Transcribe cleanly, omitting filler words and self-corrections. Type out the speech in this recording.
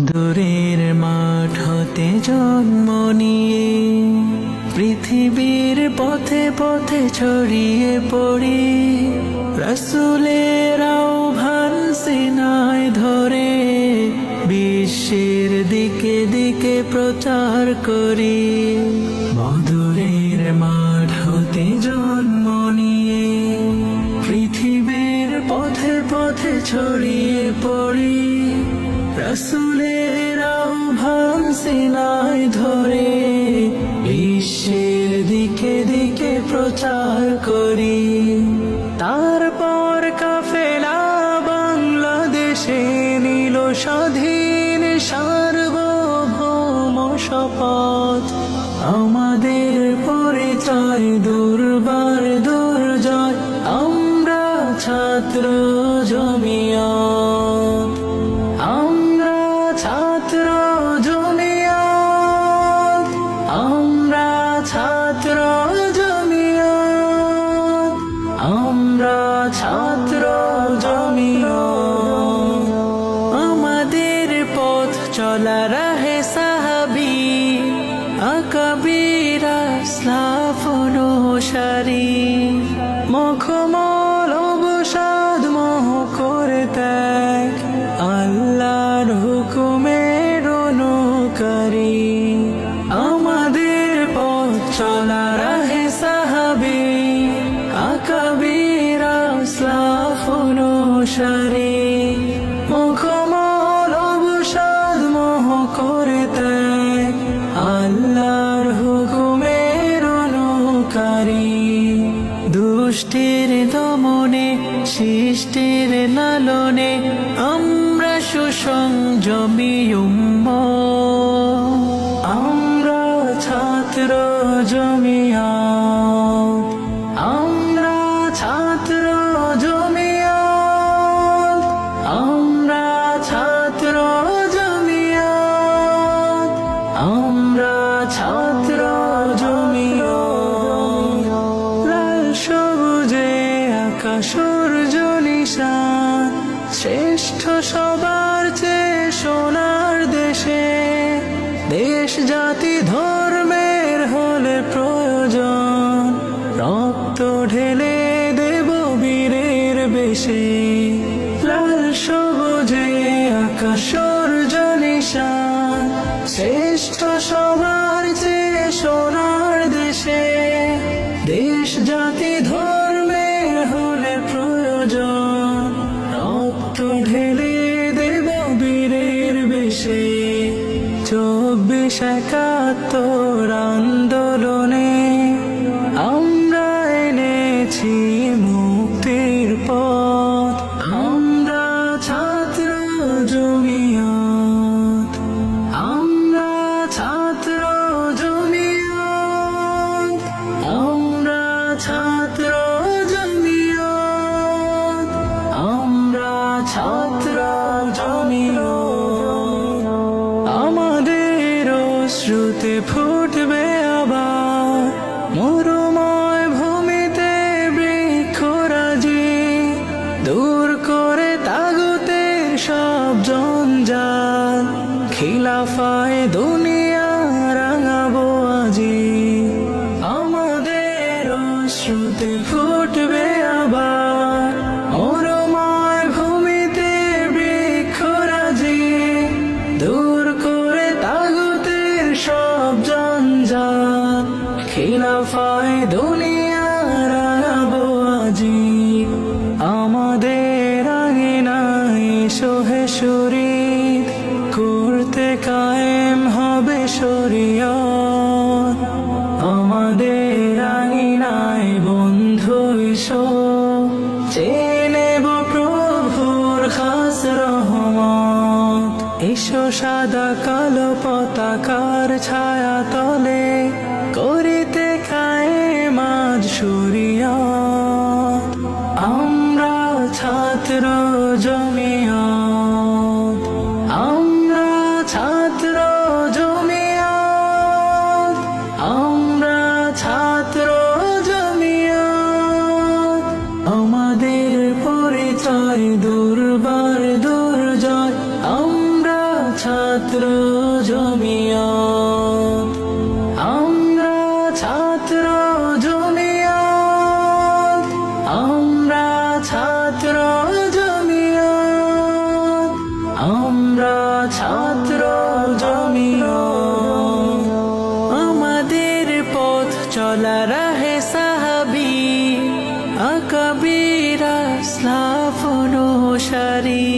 দূরের মাঠ হতে জন্ম নিয়ে পৃথিবীর পথে পথে ছড়িয়ে পড়ি, রাসূলের আহ্বান সিনায় ধরে বিশ্বের দিকে দিকে প্রচার করি। মধুরের মাঠ হতে জন্ম নিয়ে পৃথিবীর পথে পথে ছড়িয়ে পড়ি, রাসূলের আহ্বান সিনায় ধরে বিশ্বের দিকে দিকে প্রচার করি। তারপর কাফেলা বাংলাদেশে নিল স্বাধীন সার্বভৌম শপথ। আমাদের পরিচয় দুর্বার দুর্জয়, আমরা ছাত্র জমিয়ত, আমরা ছাত্র জমিয়ত, আমরা ছাত্র জমিয়ত, আমরা ছাত্র জমিয়ত। আমাদের পথ চলা রাহে সাহাবী আকাবির আসলাফ অনুসারী, মখমল অবসাদ মোহ করে ত্যাগ, আল্লাহর হুকুমের অনুকারী। আমাদের পথ চলা রাহে সাহাবী আকাবির আসলাফ অনুসারী, মখমল অবসাদ মোহ করে ত্যাগ, আল্লাহর হুকুমের অনুকারী। দুষ্টের দমনে সৃষ্টির লালনে আমরা সুসংযমী উম্মত, আমরা ছাত্র জমিয়ত, আমরা ছাত্র জমিয়ত, আমরা ছাত্র জমিয়ত, আমরা ছাত্র জমিয়ত। লাল সবুজে আকাশ সূর্য নিশান, শ্রেষ্ঠ সবার চেয়ে সোনার দেশে, দেশ জাতি ধর্মের হলে প্রয়োজন, রক্ত ঢেলে দেব বীরের বেশে। লাল সবুজে আকাশ সূর্য নিশান, শ্রেষ্ঠ সবার চেয়ে সোনার দেশে, দেশ জাতি ধর্মের হলে প্রয়োজন, রক্ত ঢেলে দেব বীরের বেশে। 24-71 আন্দোলনে আমরা এনেছি মুক্তির পথ, আমরা ছাত্র জমিয়ত, আমরা ছাত্র জমিয়ত, আমরা ছাত্র জমিয়ত, আমরা ছাত্র জমিয়ত। আমাদের অশ্রুতে ফুটবে আবার মরুময় ভূমিতে বৃক্ষরাজি, দূর করে তাগুতের সব জঞ্জাল, খিলাফায় দুনিয়া রাঙাবো আজি। আমাদের অশ্রুতে ফুটবে আবার মরুময় ভূমিতে বৃক্ষরাজি, দূর করে তাগুতের সব জঞ্জাল, খিলাফায় দুনিয়া রাঙাবো আজি। আমাদের আঙিনায় সোহে শরীদ, করতে কায়েম হবে শরিয়ত। আমাদের আঙিনায় বন্ধু এসো, চেয়ে নেব প্রভুর খাস রহমত। এসো সাদা কালো পতাকার ছায়া তলে, করিতে কায়েম আজ শরিয়ত। আমরা ছাত্র জমিয়ত, আমরা ছাত্র জমিয়ত, আমরা ছাত্র জমিয়ত। আমাদের পরিচয় দুর্বার দুর্জয়, আমরা ছাত্র ছাত্র জমিয়ত, আমরা ছাত্র জমিয়ত, আমরা ছাত্র জমিয়ত, আমরা ছাত্র জমিয়ত। আমাদের পথ চলা রাহে সাহাবী, আকাবির আসলাফ অনুসারী।